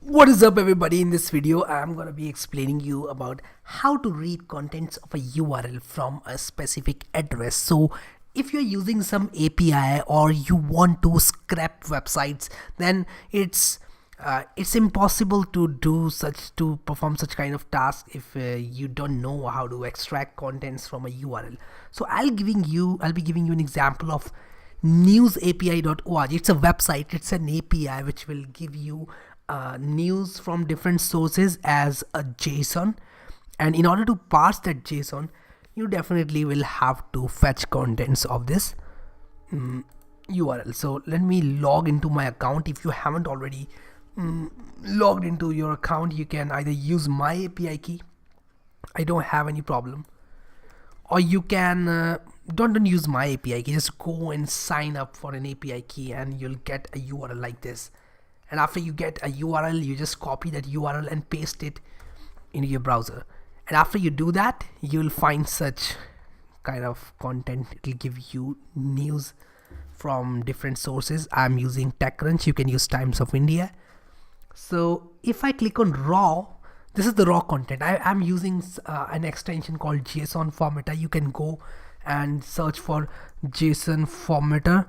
What is up everybody? In this video I'm going to be explaining you about how to read contents of a URL from a specific address. So if you're using some API or you want to scrap websites, then it's impossible to perform such kind of task if you don't know how to extract contents from a URL. So I'll be giving you an example of newsapi.org. It's a website, it's an API which will give you news from different sources as a JSON, and in order to parse that JSON you definitely will have to fetch contents of this URL. So let me log into my account. If you haven't already logged into your account, you can either use my API key, I don't have any problem, or you can don't use my API key, just go and sign up for an API key and you'll get a URL like this. And after you get a URL, you just copy that URL and paste it into your browser. And after you do that, you'll find such kind of content. It will give you news from different sources. I'm using TechCrunch, you can use Times of India. So if I click on raw, this is the raw content. I'm using an extension called JSON formatter. You can go and search for JSON formatter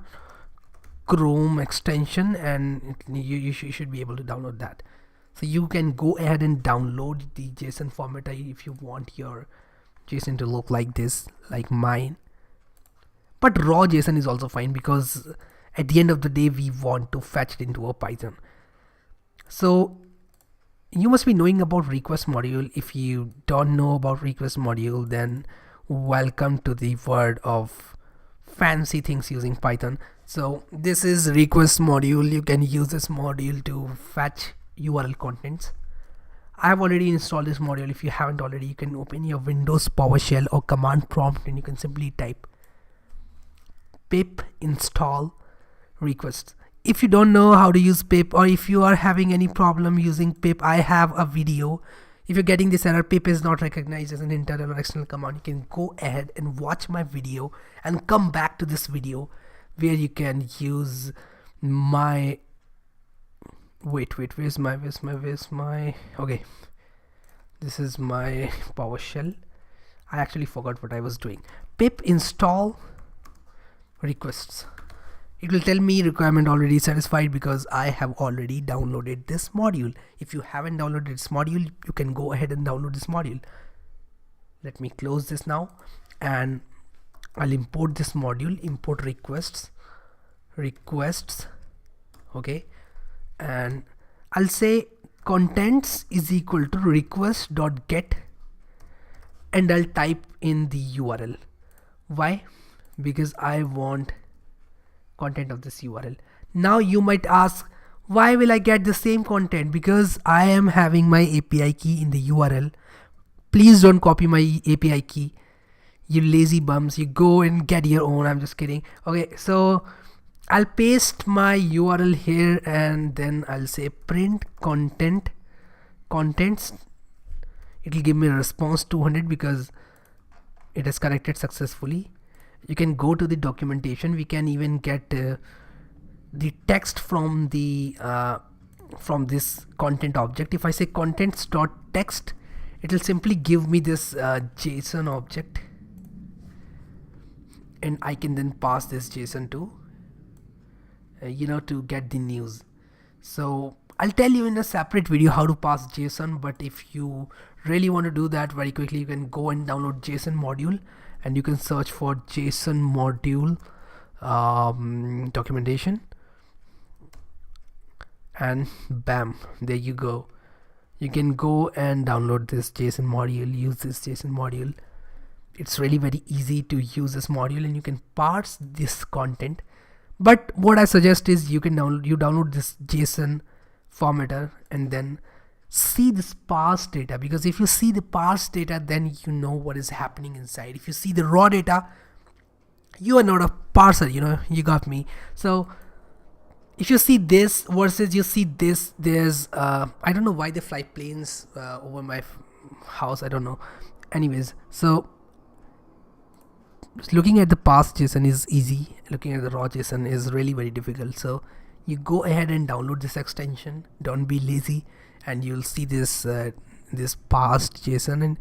Chrome extension, and you should be able to download that. So you can go ahead and download the JSON formatter if you want your JSON to look like this, like mine. But raw JSON is also fine, because at the end of the day we want to fetch it into a Python. So you must be knowing about request module. If you don't know about request module, then welcome to the world of fancy things using Python. So this is request module. You can use this module to fetch URL contents. I have already installed this module. If you haven't already, you can open your Windows PowerShell or command prompt and you can simply type pip install requests. If you don't know how to use pip, or if you are having any problem using pip, I have a video. If you're getting this error, pip is not recognized as an internal or external command, you can go ahead and watch my video and come back to this video where you can use my where's my okay, this is my PowerShell. I actually forgot what I was doing. Pip install requests. It will tell me requirement already satisfied because I have already downloaded this module. If you haven't downloaded this module, you can go ahead and download this module. Let me close this now and I'll import this module, import requests, okay, and I'll say contents is equal to request.get, and I'll type in the URL. Why? Because I want content of this URL. Now you might ask, why will I get the same content? Because I am having my API key in the URL. Please don't copy my API key, you lazy bums. You go and get your own. I'm just kidding. Okay, so I'll paste my URL here and then I'll say print contents. It will give me a response 200 because it has connected successfully. You can go to the documentation. We can even get the text from the from this content object. If I say contents.text, it will simply give me this JSON object, and I can then pass this JSON to to get the news. So I'll tell you in a separate video how to pass JSON, but if you really want to do that very quickly, you can go and download JSON module and you can search for JSON module documentation, and bam, there you go. You can go and download this JSON module, use this JSON module. It's really very easy to use this module and you can parse this content. But what I suggest is you download this JSON formatter and then see this parse data, because if you see the parse data, then you know what is happening inside. If you see the raw data, you are not a parser, you got me. So if you see this versus you see this, there's I don't know why they fly planes over my house, I don't know. Anyways, so looking at the parse JSON is easy, looking at the raw JSON is really very difficult. So you go ahead and download this extension. Don't be lazy, and you'll see this this parsed JSON, and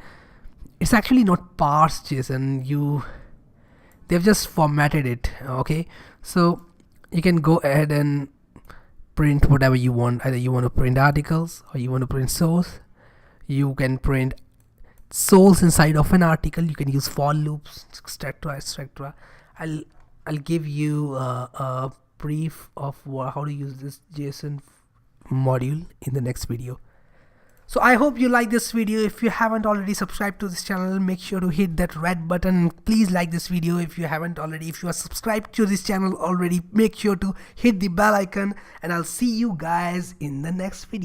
it's actually not parsed JSON. They've just formatted it. Okay, so you can go ahead and print whatever you want. Either you want to print articles or you want to print source. You can print source inside of an article. You can use for loops, etc. I'll give you a brief of how to use this JSON module in the next video. So I hope you like this video. If you haven't already subscribed to this channel, make sure to hit that red button. Please like this video if you haven't already. If you are subscribed to this channel already, make sure to hit the bell icon, and I'll see you guys in the next video.